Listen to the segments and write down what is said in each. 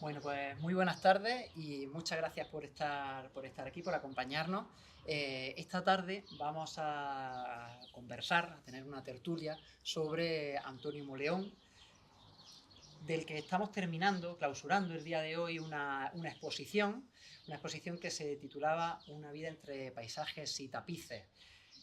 Bueno, pues muy buenas tardes y muchas gracias por estar aquí, por acompañarnos. Esta tarde vamos a conversar, a tener una tertulia sobre Antonio Moleón, del que estamos terminando, clausurando el día de hoy una exposición que se titulaba Una vida entre paisajes y tapices.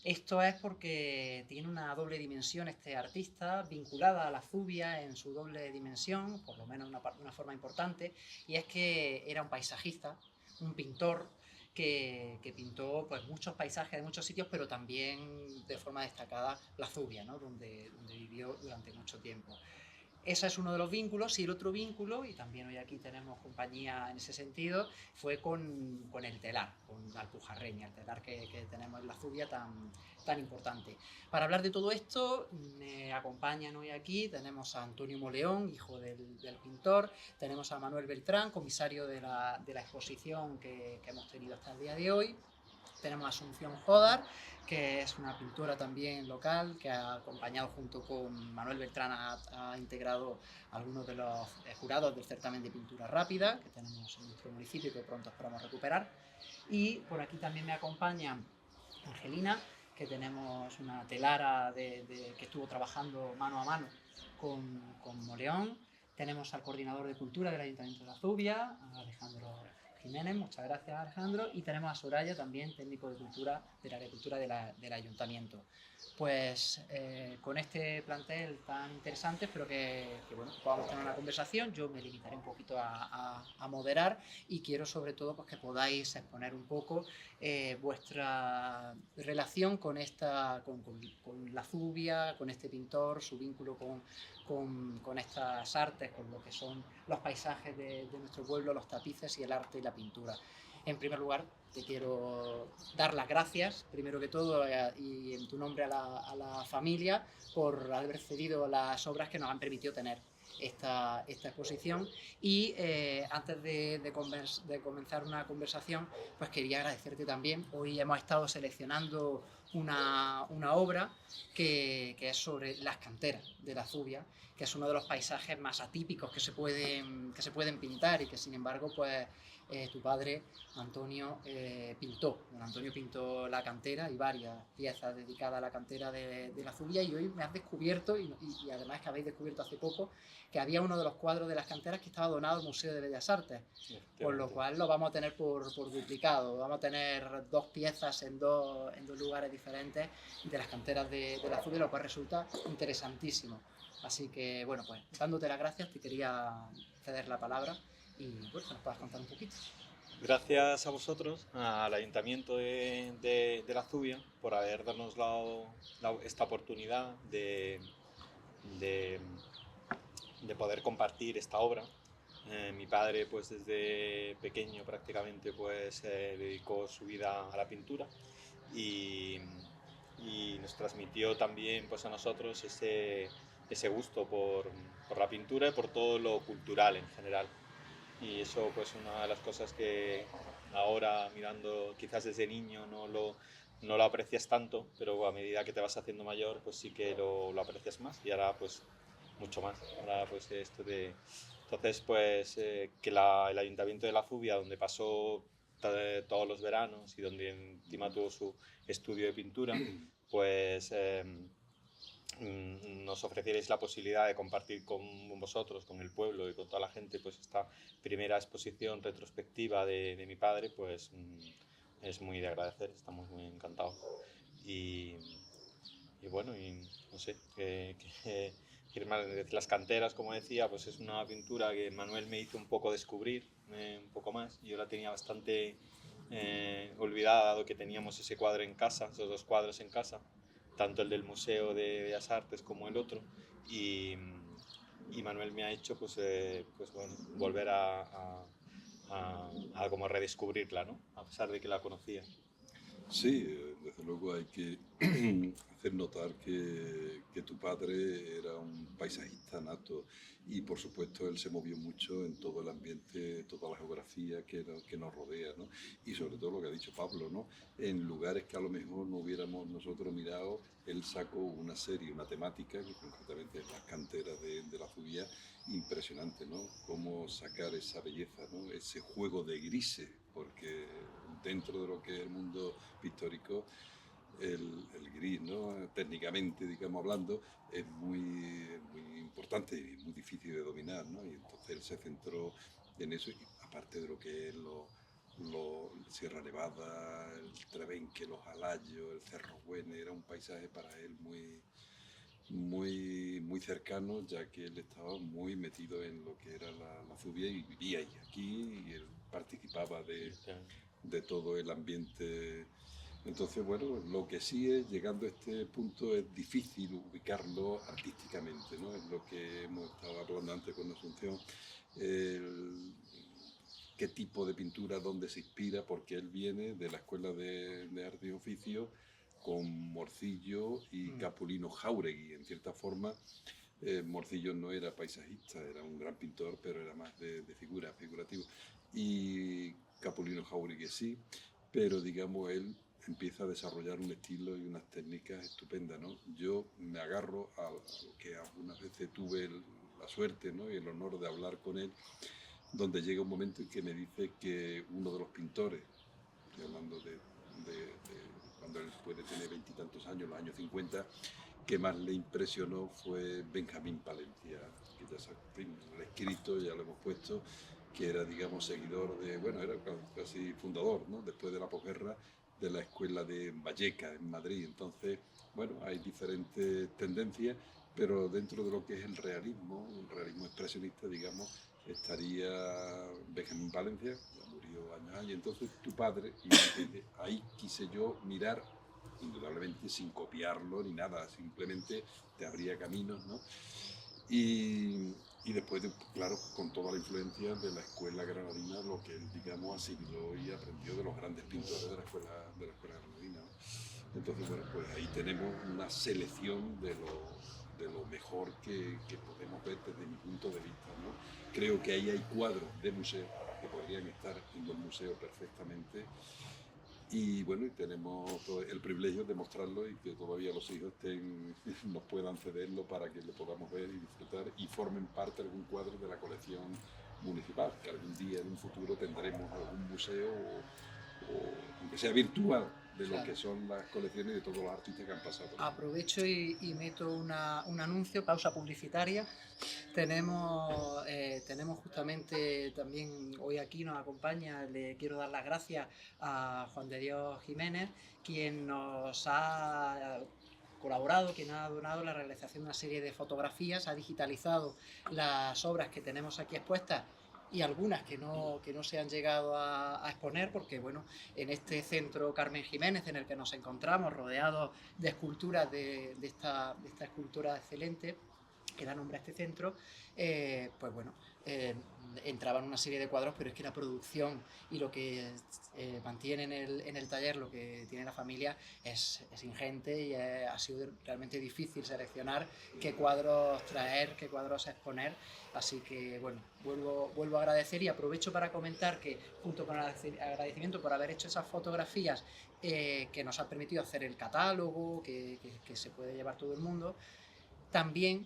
Esto es porque tiene una doble dimensión este artista, vinculada a la Zubia en su doble dimensión, por lo menos una forma importante, y es que era un paisajista, un pintor, que pintó pues, muchos paisajes de muchos sitios, pero también de forma destacada la Zubia, ¿no? donde vivió durante mucho tiempo. Ese es uno de los vínculos, y el otro vínculo, y también hoy aquí tenemos compañía en ese sentido, fue con el telar, con la Alpujarreña, el telar que tenemos en la Zubia tan importante. Para hablar de todo esto, me acompañan hoy aquí, tenemos a Antonio Moleón, hijo del pintor, tenemos a Manuel Beltrán, comisario de la exposición que hemos tenido hasta el día de hoy. Tenemos a Asunción Jodar, que es una pintora también local, que ha acompañado junto con Manuel Beltrán, ha integrado algunos de los jurados del certamen de pintura rápida que tenemos en nuestro municipio y que pronto esperamos recuperar. Y por aquí también me acompaña Angelina, que tenemos una telara que estuvo trabajando mano a mano con Moleón. Tenemos al coordinador de cultura del Ayuntamiento de la Zubia, a Alejandro Jiménez, muchas gracias Alejandro, y tenemos a Soraya, también técnico de cultura del área de cultura del Ayuntamiento. Pues con este plantel tan interesante, espero que bueno, podamos tener una conversación. Yo me limitaré un poquito a moderar, y quiero sobre todo pues, que podáis exponer un poco vuestra relación con la Zubia, con este pintor, su vínculo con estas artes, con lo que son los paisajes de nuestro pueblo, los tapices y el arte y la pintura. En primer lugar, te quiero dar las gracias, primero que todo, y en tu nombre a la familia, por haber cedido las obras que nos han permitido tener esta exposición. Y antes de comenzar una conversación, pues quería agradecerte también. Hoy hemos estado seleccionando una obra que es sobre las canteras de la Zubia, que es uno de los paisajes más atípicos que se pueden pintar, y que sin embargo pues tu padre Antonio pintó. Bueno, Antonio pintó la cantera y varias piezas dedicadas a la cantera de la Zubia, y hoy me has descubierto, y además que habéis descubierto hace poco, que había uno de los cuadros de las canteras que estaba donado al Museo de Bellas Artes, por lo cual lo vamos a tener por duplicado. Vamos a tener dos piezas en dos lugares diferentes de las canteras de la Zubia, lo cual resulta interesantísimo. Así que, bueno, pues dándote las gracias, te quería ceder la palabra y pues, que nos puedas contar un poquito. Gracias a vosotros, al Ayuntamiento de la Zubia, por haber darnos esta oportunidad de, de poder compartir esta obra. Mi padre, pues desde pequeño prácticamente, pues dedicó su vida a la pintura y, y nos transmitió también, pues a nosotros ese gusto por la pintura y por todo lo cultural en general. Y eso, pues una de las cosas que ahora mirando quizás desde niño no lo aprecias tanto, pero a medida que te vas haciendo mayor, pues sí que lo aprecias más, y ahora pues mucho más. Ahora pues esto de... Entonces pues que el Ayuntamiento de la Zubia, donde pasó todos los veranos y donde encima tuvo su estudio de pintura, pues nos ofrecierais la posibilidad de compartir con vosotros, con el pueblo y con toda la gente, pues esta primera exposición retrospectiva de mi padre, pues es muy de agradecer, estamos muy encantados. Y, y bueno, y no sé, las canteras, como decía, pues es una pintura que Manuel me hizo un poco descubrir, un poco más. Yo la tenía bastante olvidada, dado que teníamos ese cuadro en casa, esos dos cuadros en casa, tanto el del Museo de Bellas Artes como el otro. Y, y Manuel me ha hecho pues bueno, volver a como redescubrirla, ¿no? A pesar de que la conocía. Sí, desde luego hay que hacer notar que tu padre era un paisajista nato y por supuesto él se movió mucho en todo el ambiente, toda la geografía que nos rodea, ¿no? Y sobre todo lo que ha dicho Pablo, ¿no? En lugares que a lo mejor no hubiéramos nosotros mirado, él sacó una serie, una temática, que concretamente es las canteras de la Zubia, impresionante, ¿no? Cómo sacar esa belleza, ¿no? Ese juego de grises, porque dentro de lo que es el mundo pictórico, el gris, ¿no? Técnicamente, digamos hablando, es muy importante y muy difícil de dominar, ¿no? Y entonces él se centró en eso, y aparte de lo que es Sierra Nevada, el Trevenque, los Alayos, el Cerro Güene, era un paisaje para él muy cercano, ya que él estaba muy metido en lo que era la Zubia y vivía aquí y él participaba de todo el ambiente. Entonces, bueno, lo que sí es, llegando a este punto, es difícil ubicarlo artísticamente, ¿no? Es lo que hemos estado hablando antes con Asunción, el, qué tipo de pintura, dónde se inspira, porque él viene de la Escuela de Arte y Oficio con Morcillo y Capulino Jáuregui. En cierta forma, Morcillo no era paisajista, era un gran pintor, pero era más de figura, figurativo. Y Capulino Jáuregui sí, pero digamos él empieza a desarrollar un estilo y unas técnicas estupendas, ¿no? Yo me agarro a lo que algunas veces tuve la suerte, ¿no? Y el honor de hablar con él, donde llega un momento en que me dice que uno de los pintores, estoy hablando de cuando él puede tener veintitantos años, los años 50, que más le impresionó fue Benjamín Palencia, que ya el escrito, ya lo hemos puesto, que era, digamos, seguidor de, bueno, era casi fundador, ¿no? Después de la posguerra, de la escuela de Valleca, en Madrid. Entonces, bueno, hay diferentes tendencias, pero dentro de lo que es el realismo expresionista, digamos, estaría Benjamín Palencia, ya murió años, y entonces tu padre, y ahí quise yo mirar, indudablemente sin copiarlo ni nada, simplemente te abría caminos, ¿no? Y después, claro, con toda la influencia de la escuela granadina, lo que él, digamos, asimiló y aprendió de los grandes pintores de la escuela granadina, ¿no? Entonces, bueno, pues ahí tenemos una selección de lo mejor que podemos ver desde mi punto de vista, ¿no? Creo que ahí hay cuadros de museo que podrían estar en los museos perfectamente. Y bueno, y tenemos el privilegio de mostrarlo y que todavía los hijos nos puedan cederlo para que lo podamos ver y disfrutar y formen parte de algún cuadro de la colección municipal, que algún día en un futuro tendremos algún museo o aunque sea virtual, de lo que son las colecciones de todos los artistas que han pasado. Aprovecho y meto un anuncio, pausa publicitaria. Tenemos justamente también hoy aquí nos acompaña, le quiero dar las gracias a Juan de Dios Jiménez, quien nos ha colaborado, quien ha donado la realización de una serie de fotografías, ha digitalizado las obras que tenemos aquí expuestas y algunas que no se han llegado a exponer, porque bueno, en este centro Carmen Jiménez en el que nos encontramos, rodeados de esculturas de esta escultura excelente que da nombre a este centro, pues bueno, entraban una serie de cuadros, pero es que la producción y lo que mantiene en el taller, lo que tiene la familia, es ingente y ha sido realmente difícil seleccionar qué cuadros traer, qué cuadros exponer. Así que bueno, vuelvo a agradecer y aprovecho para comentar que junto con el agradecimiento por haber hecho esas fotografías que nos ha permitido hacer el catálogo, que se puede llevar todo el mundo, también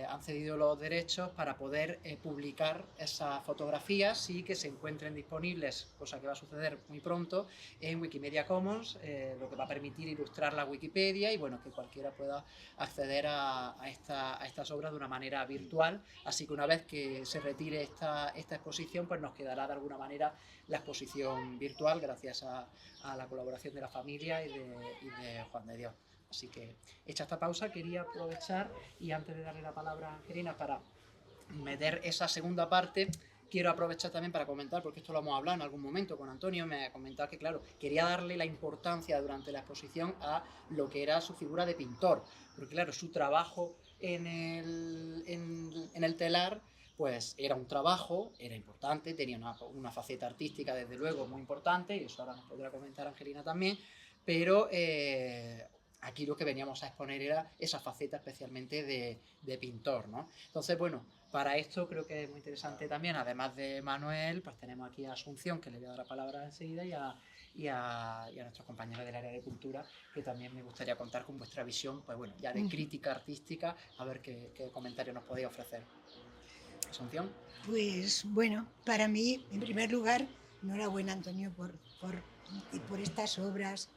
han cedido los derechos para poder publicar esas fotografías y que se encuentren disponibles, cosa que va a suceder muy pronto, en Wikimedia Commons, lo que va a permitir ilustrar la Wikipedia y bueno, que cualquiera pueda acceder a estas obras de una manera virtual. Así que una vez que se retire esta exposición, pues nos quedará de alguna manera la exposición virtual gracias a la colaboración de la familia y de Juan de Dios. Así que, hecha esta pausa, quería aprovechar y antes de darle la palabra a Angelina para meter esa segunda parte, quiero aprovechar también para comentar, porque esto lo hemos hablado en algún momento con Antonio, me ha comentado que, claro, quería darle la importancia durante la exposición a lo que era su figura de pintor, porque, claro, su trabajo en el telar, pues era un trabajo, era importante, tenía una faceta artística, desde luego, muy importante, y eso ahora nos podrá comentar Angelina también, pero aquí lo que veníamos a exponer era esa faceta especialmente de pintor, ¿no? Entonces, bueno, para esto creo que es muy interesante también, además de Manuel, pues tenemos aquí a Asunción, que le voy a dar la palabra enseguida, y a nuestros compañeros del área de cultura, que también me gustaría contar con vuestra visión, pues bueno, ya de crítica artística, a ver qué comentarios nos podéis ofrecer. Asunción. Pues bueno, para mí, en primer lugar, enhorabuena, Antonio, por estas obras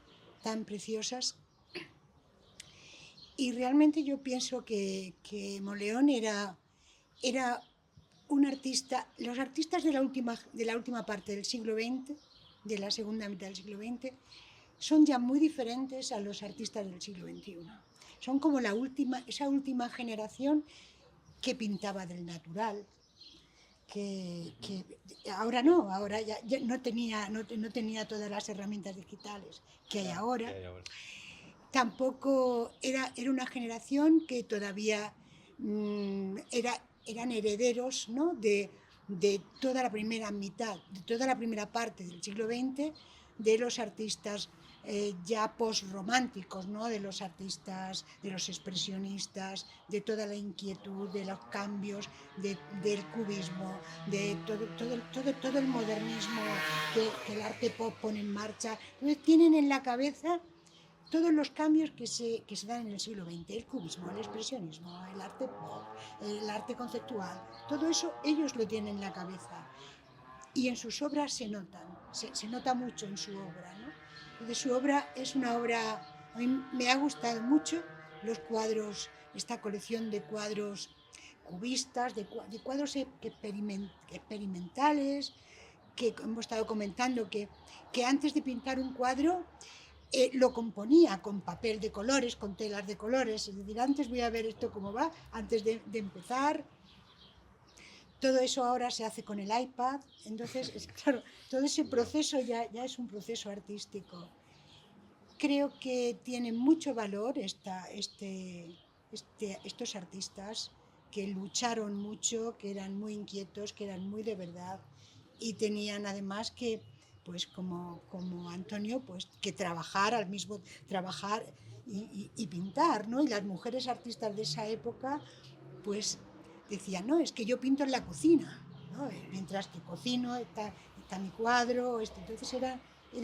tan preciosas. Y realmente yo pienso que Moleón era un artista, los artistas de la última parte del siglo XX, de la segunda mitad del siglo XX, son ya muy diferentes a los artistas del siglo XXI. Son como esa última generación que pintaba del natural, que ahora no, ahora ya no tenía todas las herramientas digitales que hay ahora. Tampoco era una generación que todavía eran herederos, ¿no?, de toda la primera mitad, de toda la primera parte del siglo XX, de los artistas ya post-románticos, ¿no?, de los artistas, de los expresionistas, de toda la inquietud, de los cambios, del cubismo, de todo el modernismo que el arte pop pone en marcha. Entonces tienen en la cabeza todos los cambios que se dan en el siglo XX, el cubismo, el expresionismo, el arte pop, el arte conceptual, todo eso ellos lo tienen en la cabeza y en sus obras se nota mucho en su obra, ¿no? Entonces su obra es una obra, a mí me ha gustado mucho los cuadros, esta colección de cuadros cubistas, de cuadros experimentales, que hemos estado comentando que antes de pintar un cuadro lo componía con papel de colores, con telas de colores, es decir, antes voy a ver esto cómo va, antes de empezar. Todo eso ahora se hace con el iPad, entonces, claro, todo ese proceso ya es un proceso artístico. Creo que tienen mucho valor estos artistas que lucharon mucho, que eran muy inquietos, que eran muy de verdad y tenían además que, pues como Antonio, pues que trabajar y pintar, ¿no? Y las mujeres artistas de esa época, pues decían, no, es que yo pinto en la cocina, ¿no? Mientras que cocino está mi cuadro, entonces era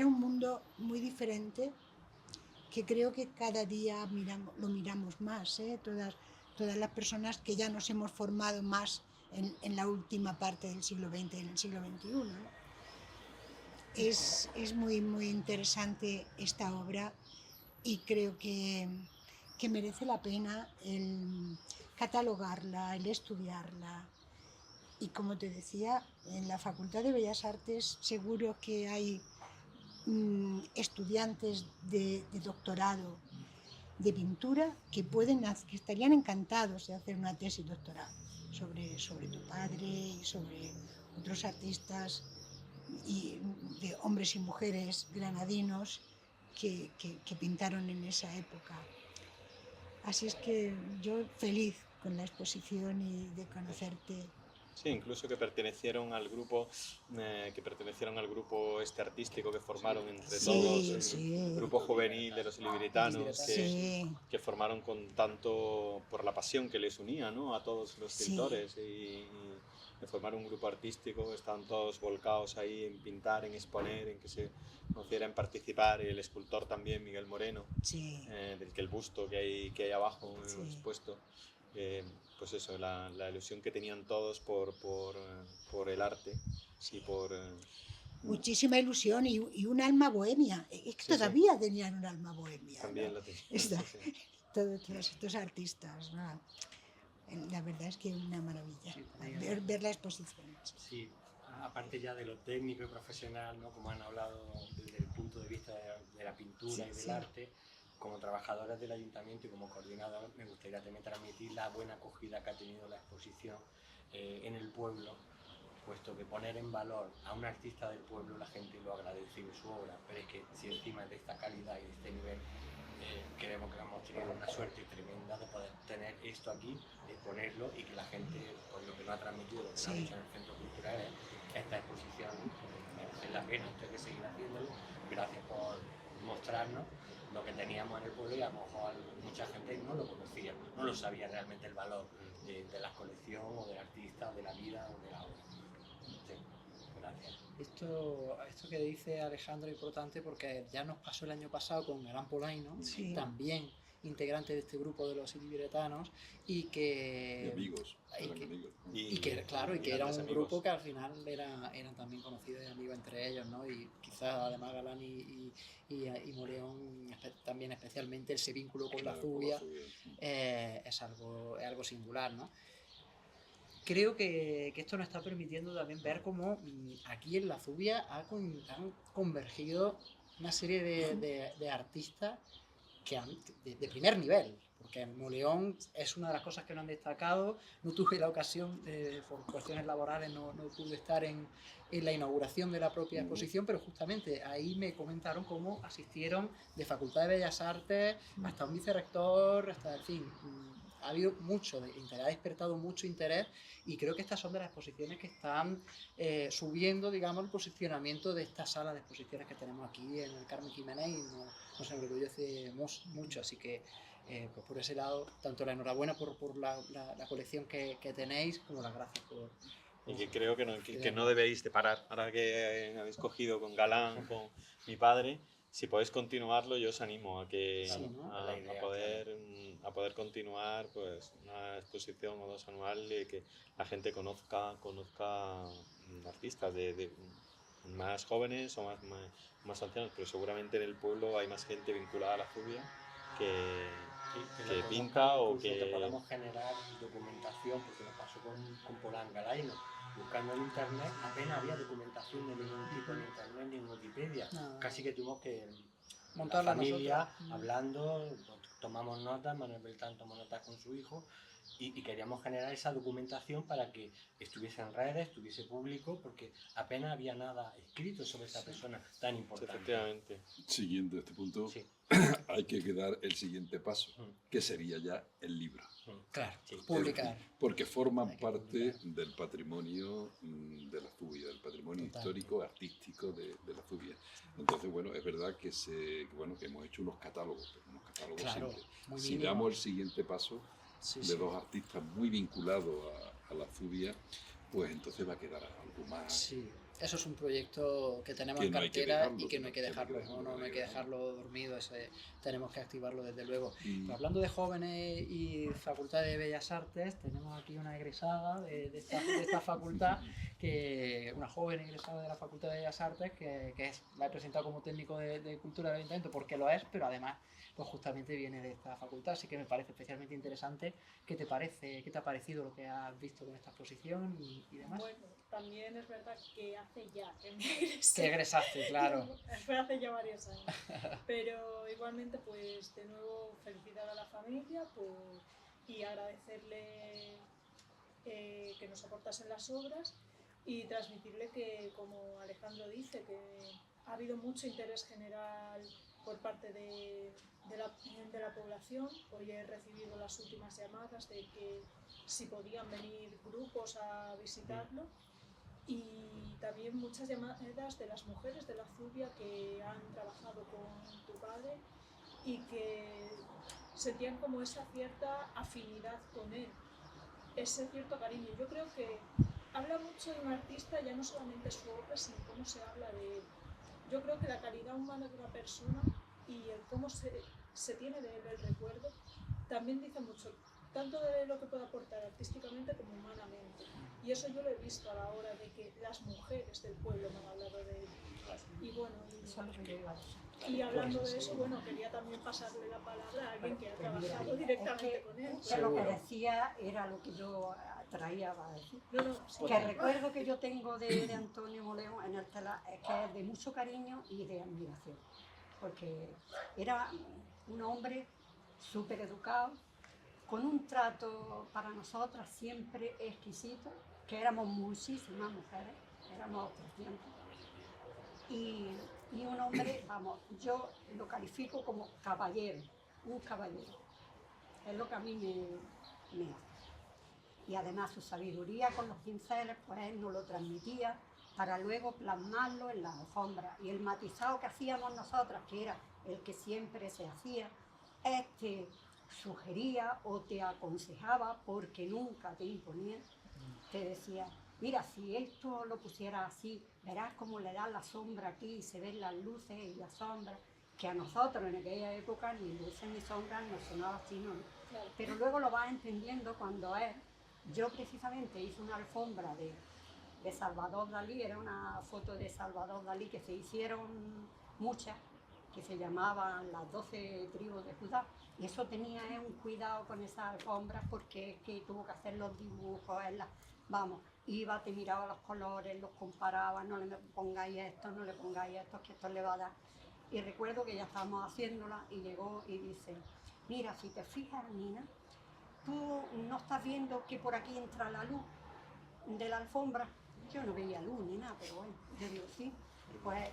un mundo muy diferente que creo que cada día lo miramos más, ¿eh? Todas las personas que ya nos hemos formado más en la última parte del siglo XX y en el siglo XXI, ¿no? Es muy, muy interesante esta obra y creo que merece la pena el catalogarla, el estudiarla. Y como te decía, en la Facultad de Bellas Artes seguro que hay estudiantes de doctorado de pintura que estarían encantados de hacer una tesis doctoral sobre tu padre y sobre otros artistas y de hombres y mujeres granadinos que pintaron en esa época. Así es que yo feliz con la exposición y de conocerte. Sí, incluso que pertenecieron al grupo este artístico que formaron entre todos, el grupo juvenil de los ilibritanos, que formaron con tanto por la pasión que les unía, ¿no?, a todos los pintores y de formar un grupo artístico, estaban todos volcados ahí en pintar, en exponer, en que se conociera, en participar, el escultor también, Miguel Moreno, del que el busto que hay abajo expuesto. Pues eso, la ilusión que tenían todos por el arte y por... Muchísima ilusión y un alma bohemia. Es que todavía tenían un alma bohemia. También, ¿no?, lo tenían. Todos estos artistas, ¿no? La verdad es que es una maravilla ver la exposición. Sí, aparte ya de lo técnico y profesional, ¿no?, como han hablado desde el punto de vista de la pintura y del arte, como trabajadoras del ayuntamiento y como coordinador, me gustaría también transmitir la buena acogida que ha tenido la exposición en el pueblo, puesto que poner en valor a un artista del pueblo, la gente lo agradece de su obra, pero es que si encima es de esta calidad y de este nivel, creemos que hemos tenido una suerte tremenda de poder tener esto aquí, exponerlo y que la gente, por lo que nos ha transmitido, lo que nos ha dicho en el Centro Cultural, esta exposición merece la pena, esto hay que seguir haciéndolo. Gracias por mostrarnos lo que teníamos en el pueblo y a lo mejor mucha gente no lo conocía, no lo sabía realmente el valor de la colección o del artista, o de la vida o de la obra. Sí, gracias. Esto que dice Alejandro es importante porque ya nos pasó el año pasado con Galán Polaino, Sí. también integrante de este grupo de los ilibiretanos, y que... Y amigos, y eran que- amigos. Y que, claro, y que era grandes un amigos. grupo que al final eran también conocidos y amigos entre ellos, ¿no? Y quizás además Galán y Moleón, también especialmente ese vínculo con la Claro, Zubia, es algo singular, ¿no? Creo que esto nos está permitiendo también ver cómo aquí en la Zubia han convergido una serie de artistas que de primer nivel, porque Moleón es una de las cosas que no han destacado. No tuve la ocasión, por cuestiones laborales, no pude estar en la inauguración de la propia exposición, pero justamente ahí me comentaron cómo asistieron de Facultad de Bellas Artes hasta un vicerrector, hasta, en fin, ha habido mucho interés, ha despertado mucho interés, y creo que estas son de las exposiciones que están subiendo, digamos, el posicionamiento de esta sala de exposiciones que tenemos aquí en el Carmen Jiménez, y no se me orgullece mucho, así que pues por ese lado, tanto la enhorabuena por la colección que tenéis, como las gracias por... Y que creo que no debéis de parar. Ahora que habéis cogido con Galán, con mi padre, si podéis continuarlo, yo os animo a que Sí, ¿no? a, La idea, a poder continuar pues una exposición o dos anual y que la gente conozca artistas de más jóvenes o más ancianos, pero seguramente en el pueblo hay más gente vinculada a la Zubia que lo pinta conozcan, o incluso que que... podamos generar documentación, porque nos pasó con Polán Galaino. Buscando en internet apenas había documentación de ningún tipo en internet ni en Wikipedia. No. Casi que tuvimos que la Montarla familia nosotros. hablando, tomamos notas, Manuel Beltrán tomó notas con su hijo y queríamos generar esa documentación para que estuviese en redes, estuviese público, porque apenas había nada escrito sobre esa persona tan Sí, importante. efectivamente. Siguiendo este punto, Sí. hay que dar el siguiente paso, que sería ya el libro. Claro, Sí. publicar. Porque forman Hay que parte publicar. del patrimonio de la Zubia, del patrimonio Totalmente. histórico, artístico de la Zubia. Entonces, bueno, es verdad que hemos hecho unos catálogos, pero unos catálogos Claro, simples. muy Si mínimo. damos el siguiente paso Sí, de sí. dos artistas muy vinculados a la Zubia, pues entonces va a quedar algo más. Sí, eso es un proyecto que tenemos Que en no hay que cartera dejarlo, y que no hay que dejarlo, no hay que dejarlo dormido, tenemos que activarlo desde luego. Y- Pero hablando de jóvenes y Facultad de Bellas Artes, tenemos aquí una egresada de esta facultad, una joven egresada de la Facultad de Bellas Artes, la he presentado como técnico de cultura del ayuntamiento porque lo es, pero además pues justamente viene de esta facultad, así que me parece especialmente interesante. ¿Qué te ha parecido lo que has visto con esta exposición y demás? Bueno, también es verdad que hace ya que me egresé. Que egresaste, claro. Fue hace ya varios años. Pero igualmente, pues de nuevo felicitar a la familia y agradecerle que nos aportasen las obras y transmitirle que, como Alejandro dice, que ha habido mucho interés general por parte de la población. Hoy he recibido las últimas llamadas de que si podían venir grupos a visitarlo, y también muchas llamadas de las mujeres de la Zubia que han trabajado con tu padre y que sentían como esa cierta afinidad con él, ese cierto cariño. Yo creo que habla mucho de un artista ya no solamente su obra, sino cómo se habla de él. Yo creo que la calidad humana de una persona y el cómo se tiene de él el recuerdo también dice mucho, tanto de lo que puede aportar artísticamente como humanamente. Y eso yo lo he visto a la hora de que las mujeres del pueblo me han hablado de él. Y bueno, y hablando de eso, bueno, quería también pasarle la palabra a alguien que ha trabajado directamente con él. Que lo que decía era lo que yo traía para decir. Sí. Que el recuerdo que yo tengo de Antonio Moleón en el telar es que es de mucho cariño y de admiración. Porque era un hombre súper educado, con un trato para nosotras siempre exquisito, que éramos muchísimas mujeres, éramos 300. Y un hombre, vamos, yo lo califico como caballero, un caballero. Es lo que a mí me hace. Y además su sabiduría con los pinceles, pues él nos lo transmitía para luego plasmarlo en la alfombra. Y el matizado que hacíamos nosotras, que era el que siempre se hacía, te sugería o te aconsejaba, porque nunca te imponía, te decía, mira, si esto lo pusiera así, verás cómo le da la sombra aquí, se ven las luces y las sombras, que a nosotros en aquella época ni luces ni sombras nos sonaba así, ¿no? Claro. Pero luego lo vas entendiendo cuando yo precisamente hice una alfombra de Salvador Dalí, era una foto de Salvador Dalí que se hicieron muchas, que se llamaban las 12 tribus de Judá, y eso tenía un cuidado con esas alfombras porque es que tuvo que hacer los dibujos, vamos, iba, te miraba los colores, los comparaba, no le pongáis esto, no le pongáis esto, que esto le va a dar. Y recuerdo que ya estábamos haciéndola y llegó y dice, mira, si te fijas, Nina, tú no estás viendo que por aquí entra la luz de la alfombra. Yo no veía luz ni nada, pero bueno, yo digo, sí, pues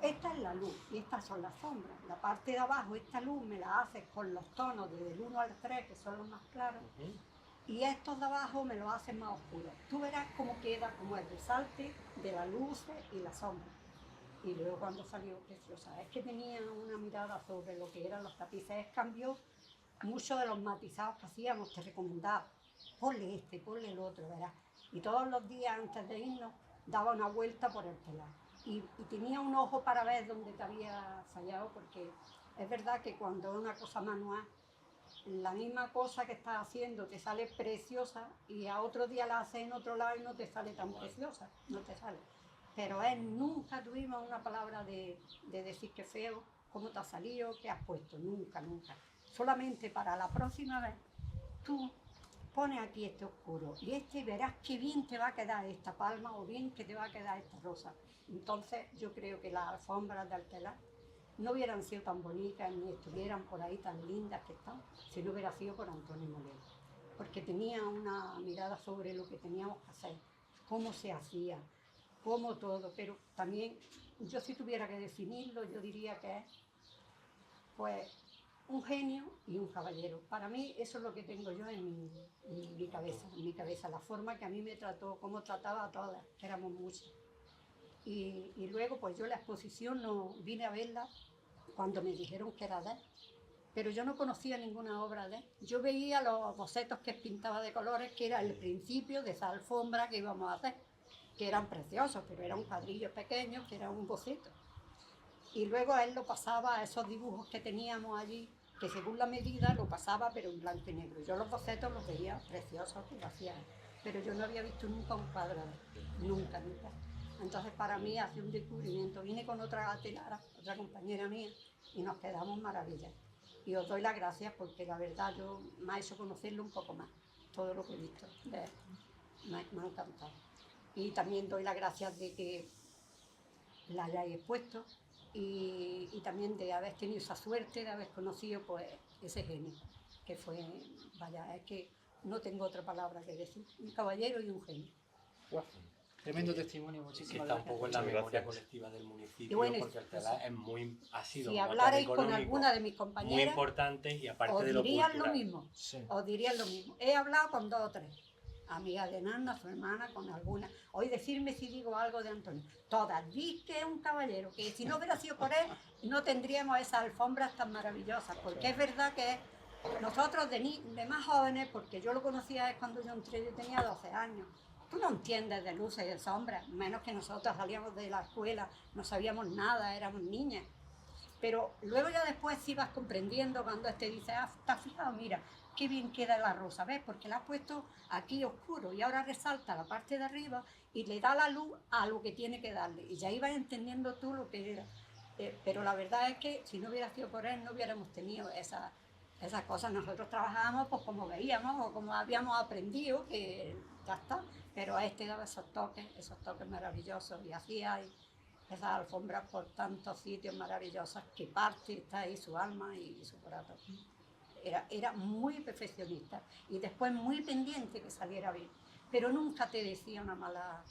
esta es la luz y estas son las sombras. La parte de abajo, esta luz me la haces con los tonos desde el 1 al 3, que son los más claros, y estos de abajo me lo hacen más oscuros. Tú verás cómo queda, como el resalte de las luces y la sombra. Y luego cuando salió preciosa, es que tenía una mirada sobre lo que eran los tapices, cambió mucho de los matizados que hacíamos, te recomendaba, ponle este, ponle el otro, verás. Y todos los días antes de irnos daba una vuelta por el telar. Y tenía un ojo para ver dónde te había fallado, porque es verdad que cuando es una cosa manual, la misma cosa que estás haciendo te sale preciosa y a otro día la haces en otro lado y no te sale tan preciosa, no te sale. Pero nunca tuvimos una palabra de decir que feo, cómo te ha salido, qué has puesto, nunca, nunca. Solamente para la próxima vez, tú pones aquí este oscuro y verás qué bien te va a quedar esta palma o bien que te va a quedar esta rosa. Entonces yo creo que las alfombras de Altelar no hubieran sido tan bonitas ni estuvieran por ahí tan lindas que están si no hubiera sido por Antonio Molero, porque tenía una mirada sobre lo que teníamos que hacer, cómo se hacía, cómo todo, pero también yo si tuviera que definirlo, yo diría que es pues un genio y un caballero. Para mí eso es lo que tengo yo en mi cabeza, la forma que a mí me trató, cómo trataba a todas, que éramos muchas. Y luego pues yo la exposición no vine a verla cuando me dijeron que era de él, pero yo no conocía ninguna obra de él. Yo veía los bocetos que pintaba de colores, que era el principio de esa alfombra que íbamos a hacer, que eran preciosos, pero eran cuadrillos pequeños, que era un boceto. Y luego él lo pasaba a esos dibujos que teníamos allí, que según la medida lo pasaba, pero en blanco y negro. Yo los bocetos los veía preciosos que lo hacían, pero yo no había visto nunca un cuadro de él, nunca, nunca. Entonces para mí hace un descubrimiento. Vine con otra telara, otra compañera mía, y nos quedamos maravillados. Y os doy las gracias porque la verdad yo me ha hecho conocerlo un poco más, todo lo que he visto de él. Me ha encantado. Y también doy las gracias de que la hayáis expuesto y también de haber tenido esa suerte de haber conocido pues ese genio, que fue, vaya, es que no tengo otra palabra que decir, un caballero y un genio. Tremendo testimonio, Que muchísimas está un gracias. poco en la Muchas memoria gracias. colectiva del municipio, Y bueno, porque Altelar ha sido Si un hablarais motor con económico alguna de mis muy compañeras, importante y aparte os de lo dirían cultural. lo mismo, Sí. os dirían lo mismo. He hablado con 2 o 3, amigas de Nanda, su hermana, con alguna. Hoy decirme si digo algo de Antonio. Todas, di que es un caballero, que si no hubiera sido por él, no tendríamos esas alfombras tan maravillosas, porque es verdad que nosotros de más jóvenes, porque yo lo conocía cuando yo entré, yo tenía 12 años. Tú no entiendes de luces y de sombras, menos que nosotros salíamos de la escuela, no sabíamos nada, éramos niñas. Pero luego ya después sí vas comprendiendo cuando dice, ¿te has fijado? Mira, qué bien queda la rosa, ¿ves? Porque la has puesto aquí oscuro y ahora resalta la parte de arriba y le da la luz a lo que tiene que darle. Y ya ibas entendiendo tú lo que era. Pero la verdad es que si no hubiera sido por él, no hubiéramos tenido esas cosas. Nosotros trabajábamos pues como veíamos o como habíamos aprendido, que ya está. Pero daba esos toques maravillosos y hacía esas alfombras por tantos sitios maravillosos que parte está ahí su alma y su corazón. Era muy perfeccionista y después muy pendiente que saliera bien, pero nunca te decía una mala.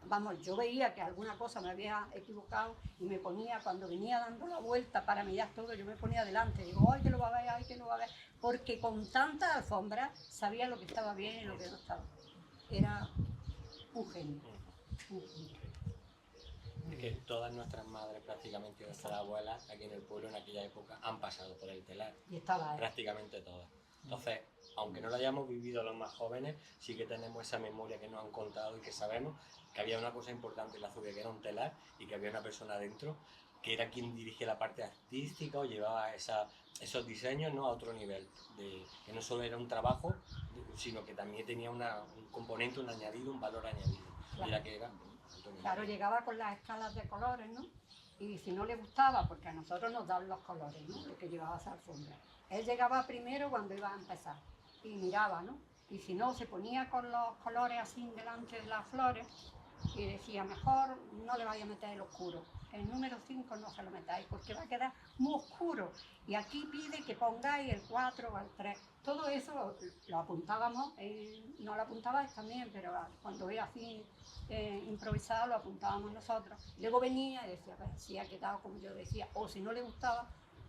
Vamos, yo veía que alguna cosa me había equivocado y me ponía, cuando venía dando la vuelta para mirar todo, yo me ponía delante, digo, ay, que lo va a ver, ay, que lo va a ver, porque con tantas alfombras sabía lo que estaba bien y lo que no estaba. Era un genio. Un genio. que todas nuestras madres prácticamente, nuestras abuelas aquí en el pueblo en aquella época han pasado por el telar, Y estaba él. prácticamente todas. Entonces, aunque no lo hayamos vivido los más jóvenes, sí que tenemos esa memoria que nos han contado y que sabemos que había una cosa importante en la Zubia, que era un telar y que había una persona dentro que era quien dirigía la parte artística o llevaba esos diseños, ¿no?, a otro nivel, que no solo era un trabajo, sino que también tenía un componente, un añadido, un valor añadido. Claro. Y era que era Antonio Claro, María. llegaba con las escalas de colores, ¿no? Y si no le gustaba, porque a nosotros nos dan los colores, ¿no?, lo que llevaba esa alfombra. Él llegaba primero cuando iba a empezar y miraba, ¿no? Y si no, se ponía con los colores así delante de las flores y decía, mejor no le vaya a meter el oscuro. El número 5 no se lo metáis porque va a quedar muy oscuro. Y aquí pide que pongáis el 4 o el 3. Todo eso lo apuntábamos, no lo apuntabais también, pero cuando era así improvisado lo apuntábamos nosotros. Luego venía y decía, a ver si ha quedado como yo decía, o si no le gustaba,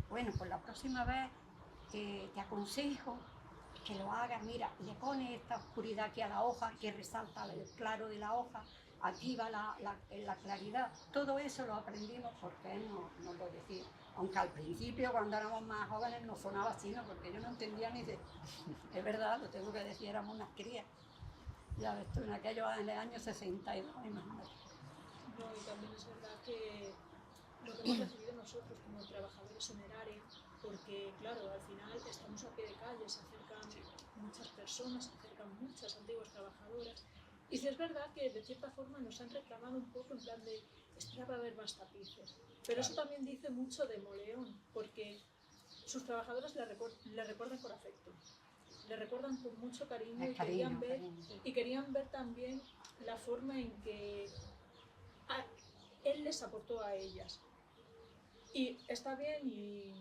bueno, pues la próxima vez te aconsejo que lo hagas, mira, le pones esta oscuridad aquí a la hoja, que resalta el claro de la hoja, aquí va la claridad. Todo eso lo aprendimos porque él nos lo decía. Aunque al principio, cuando éramos más jóvenes, nos sonaba así, ¿no? Porque yo no entendía ni de... Es verdad, lo tengo que decir, éramos unas crías. Ya ves tú, en el año 62, imagínate. No, y también es verdad que lo que hemos recibido nosotros como trabajadores en el área, porque claro, al final estamos a pie de calle, se acercan muchas personas, se acercan muchas antiguas trabajadoras, y sí es verdad que de cierta forma nos han reclamado un poco en plan de esperaba ver más tapices, pero eso también dice mucho de Moleón, porque sus trabajadoras le recuerdan por afecto, le recuerdan con mucho cariño, Es y cariño, querían ver también la forma en que él les aportó a ellas. Y está bien, y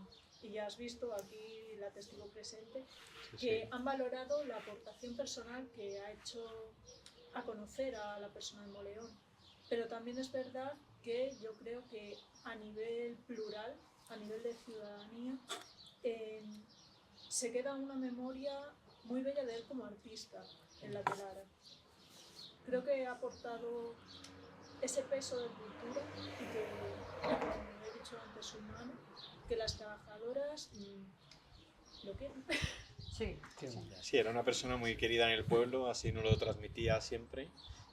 ya has visto aquí la testigo presente, que han valorado la aportación personal que ha hecho a conocer a la persona de Moleón. Pero también es verdad que yo creo que a nivel plural, a nivel de ciudadanía, se queda una memoria muy bella de él como artista en la telara. Creo que ha aportado ese peso de cultura y que, como he dicho antes, humano, que las trabajadoras lo quieren. Sí, Qué sí. Sí, era una persona muy querida en el pueblo, así nos lo transmitía siempre.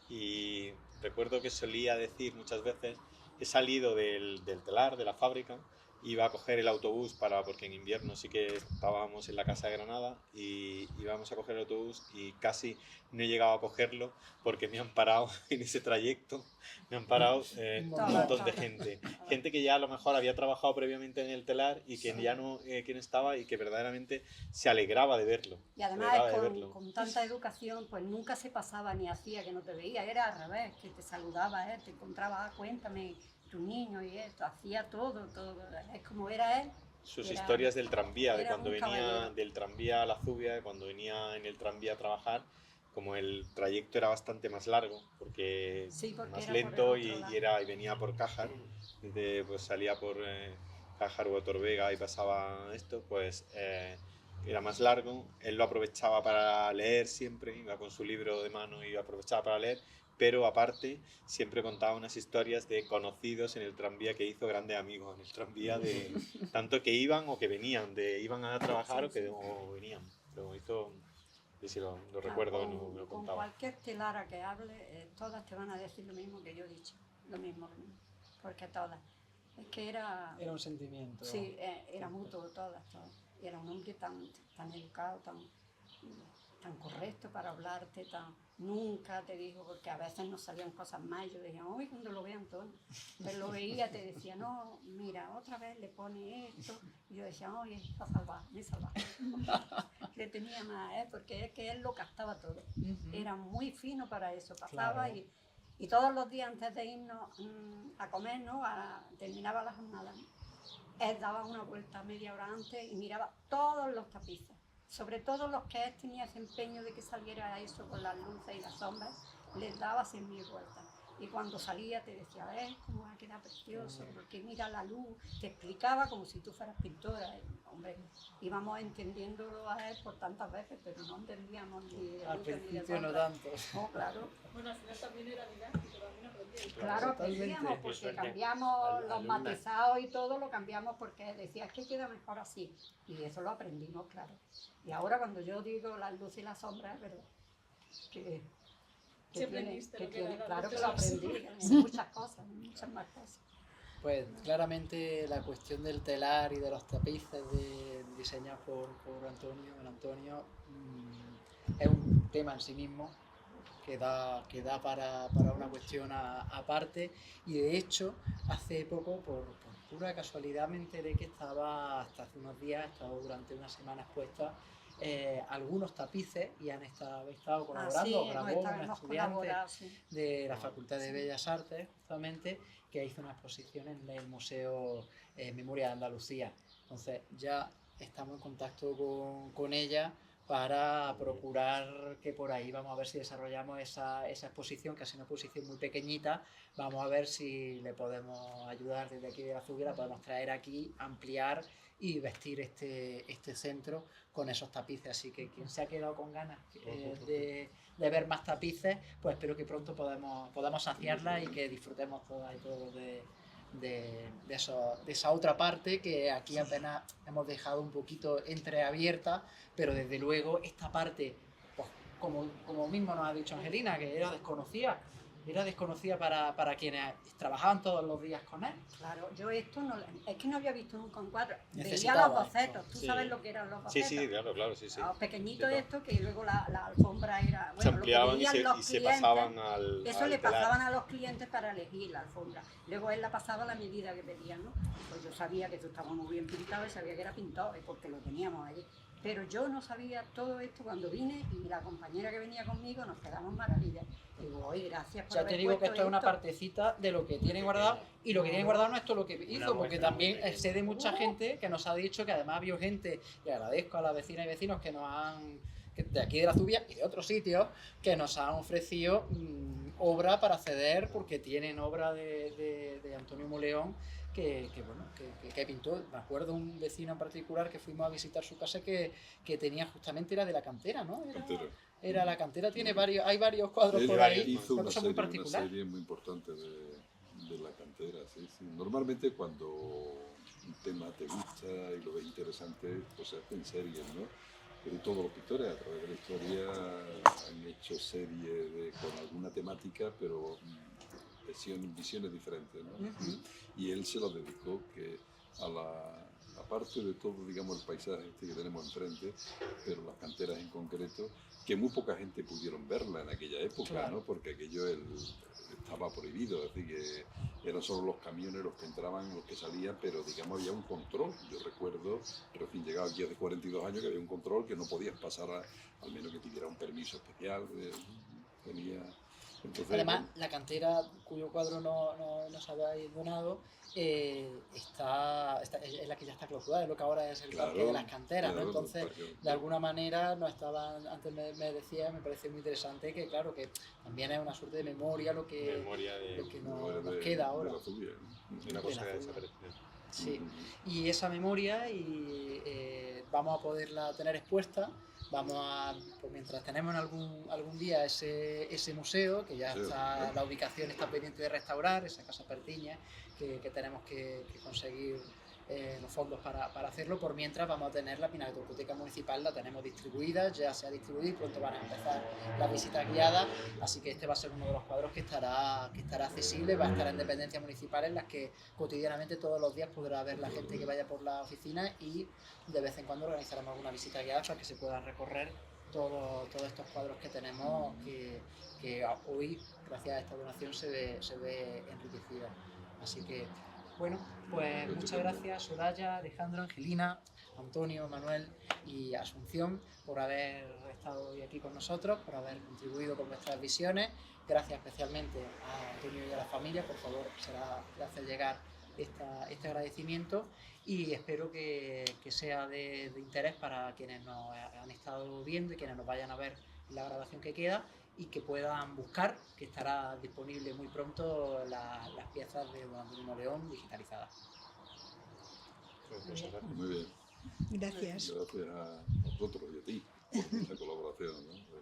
Y recuerdo que solía decir muchas veces, he salido del telar, de la fábrica, iba a coger el autobús porque en invierno sí que estábamos en la casa de Granada, y íbamos a coger el autobús y casi no he llegado a cogerlo porque me han parado en ese trayecto, me han parado un montón de gente. Gente que ya a lo mejor había trabajado previamente en el telar y que ya no, que no estaba, y que verdaderamente se alegraba de verlo. Y además con tanta educación, pues nunca se pasaba ni hacía que no te veía, era al revés, que te saludaba, te encontraba, cuéntame, tu niño y esto, hacía todo, es como era él. Sus historias del tranvía, de cuando venía caballero. del tranvía a la Zubia, cuando venía en el tranvía a trabajar, como el trayecto era bastante más largo, porque más lento y venía por Cájar, pues salía por Cájar u Otorvega y pasaba esto, pues era más largo. Él lo aprovechaba para leer siempre, iba con su libro de mano y aprovechaba para leer, pero aparte siempre contaba unas historias de conocidos en el tranvía que hizo grandes amigos en el tranvía, de tanto que iban o que venían, iban a trabajar o venían. Lo hizo, si lo recuerdo, me lo con contaba. cualquier telara que hable, todas te van a decir lo mismo que yo he dicho, lo mismo, porque todas. Es que era un sentimiento. Sí, era mutuo, todas. Era un hombre tan educado, tan correcto para hablarte, nunca te dijo, porque a veces nos salían cosas mal, yo decía, uy, cuando lo vea Antonio, pero lo veía, te decía, no, mira, otra vez le pone esto, y yo decía, oye, está salvado, me salvado. Le tenía más, porque es que él lo captaba todo, era muy fino para eso, pasaba Claro. y todos los días antes de irnos a comer, ¿no? Terminaba la jornada, él daba una vuelta media hora antes y miraba todos los tapices, sobre todo los que él tenía ese empeño de que saliera eso con las luces y las sombras, les daba 100.000 vueltas. Y cuando salía te decía, cómo va a quedar precioso, porque mira la luz, te explicaba como si tú fueras pintora. Hombre, íbamos entendiéndolo a él por tantas veces, pero no entendíamos ni de Al luz ni de principio no sombra. tanto. No, claro. Bueno, al final también era didáctico, también aprendí Claro, Totalmente. pedíamos, Qué porque suerte. cambiamos los Alumna. matizados y todo, lo cambiamos porque decía que queda mejor así. Y eso lo aprendimos, claro. Y ahora cuando yo digo las luces y las sombras, es verdad. Que Sí aprendiste lo que era las claro que luces lo y las aprendí, en muchas cosas, en muchas más cosas. Pues claramente la cuestión del telar y de los tapices diseñados por Antonio, es un tema en sí mismo que da para una cuestión aparte, y de hecho hace poco por pura casualidad me enteré que estaba hasta hace unos días, estado durante unas semanas puestas algunos tapices y han estado colaborando, grabó una hemos estudiante colaborado, sí. de la Facultad de Bellas Artes, justamente, que hizo una exposición en el Museo Memoria de Andalucía. Entonces ya estamos en contacto con ella para procurar que por ahí vamos a ver si desarrollamos esa exposición, que es una exposición muy pequeñita. Vamos a ver si le podemos ayudar desde aquí de la Zubia, la podemos traer aquí, ampliar y vestir este centro con esos tapices. Así que quien se ha quedado con ganas de ver más tapices, pues espero que pronto podamos saciarla y que disfrutemos todas y todos de esa otra parte que aquí apenas hemos dejado un poquito entreabierta, pero desde luego esta parte, pues, como mismo nos ha dicho Angelina, que era desconocida para quienes trabajaban todos los días con él. Claro, yo esto no, es que no había visto nunca un cuadro. Veía Necesitaba los bocetos, tú Sí. sabes lo que eran los Sí, bocetos. sí, claro, sí. Los pequeñitos Sí, claro. estos, que luego la alfombra era... Se Bueno, lo que ampliaban y veían se, los y se clientes, pasaban al eso al le telar. pasaban a los clientes para elegir la alfombra. Luego él la pasaba a la medida que pedían, ¿no? Pues yo sabía que eso estaba muy bien pintado y sabía que era pintado, porque lo teníamos allí. Pero yo no sabía todo esto cuando vine, y la compañera que venía conmigo nos quedamos maravillas. Digo, oye, gracias por Ya haber te digo que puesto esto es una partecita de lo que tienen guardado, y lo que tienen guardado no es todo lo que hizo, porque muestra también muy pequeña. sé de mucha gente que nos ha dicho que además vio gente, y agradezco a las vecinas y vecinos que nos han, de aquí de la Zubia y de otros sitios, que nos han ofrecido obra para ceder, porque tienen obra de Antonio Moleón que pintó. Me acuerdo un vecino en particular que fuimos a visitar su casa que tenía, justamente era de la cantera, ¿no? Era la cantera, hay varios cuadros Él por ahí, hizo una una cosa muy serie, particular. muy importante de la cantera, sí. Normalmente cuando un tema te gusta y lo ves interesante, pues se hacen series, ¿no? Pero todos los pintores a través de la historia han hecho series con alguna temática, pero visiones diferentes, ¿no? Ujú. Y él se lo dedicó a la parte de todo, digamos, el paisaje este que tenemos enfrente, pero las canteras en concreto, que muy poca gente pudieron verla en aquella época, Claro. ¿no? Porque aquello estaba prohibido, es decir, que eran solo los camiones los que entraban, los que salían, pero digamos había un control. Yo recuerdo, recién llegado aquí hace 42 años, que había un control que no podías pasar al menos que pidiera un permiso especial. Entonces, Además, bueno, la cantera, cuyo cuadro nos habéis donado, es la que ya está clausurada, es lo que ahora es el claro, parque de las canteras, ¿no? claro, Entonces, porque- de alguna manera, no estaban, antes me decía, me parece muy interesante que, claro, que también es una suerte de memoria lo que Memoria de nos queda ahora. de la Zubia, ¿no? una de cosa la que ha Zubia. desaparecido. Sí, y esa memoria vamos a poderla tener expuesta. Pues mientras tenemos en algún día ese museo, que ya Sí, está, sí. la ubicación está pendiente de restaurar, esa Casa Pertiña, que tenemos que conseguir los fondos para hacerlo. Por mientras vamos a tener la Pinacoteca Municipal, la tenemos distribuida, ya se ha distribuido y pronto van a empezar las visitas guiadas, así que este va a ser uno de los cuadros que estará accesible, va a estar en dependencias municipales, en las que cotidianamente todos los días podrá ver la gente que vaya por la oficina, y de vez en cuando organizaremos alguna visita guiada para que se puedan recorrer todos estos cuadros que tenemos, que hoy, gracias a esta donación, se ve enriquecida. Así que, bueno, pues muchas gracias Soraya, Alejandro, Angelina, Antonio, Manuel y Asunción por haber estado hoy aquí con nosotros, por haber contribuido con nuestras visiones. Gracias especialmente a Antonio y a la familia. Por favor, le hace llegar este agradecimiento, y espero que sea de interés para quienes nos han estado viendo y quienes nos vayan a ver la grabación que queda, y que puedan buscar, que estará disponible muy pronto, las piezas de don Antonio Moleón digitalizadas. Pues muchas gracias. Muy bien. Gracias. Gracias a vosotros y a ti por esta colaboración, ¿no?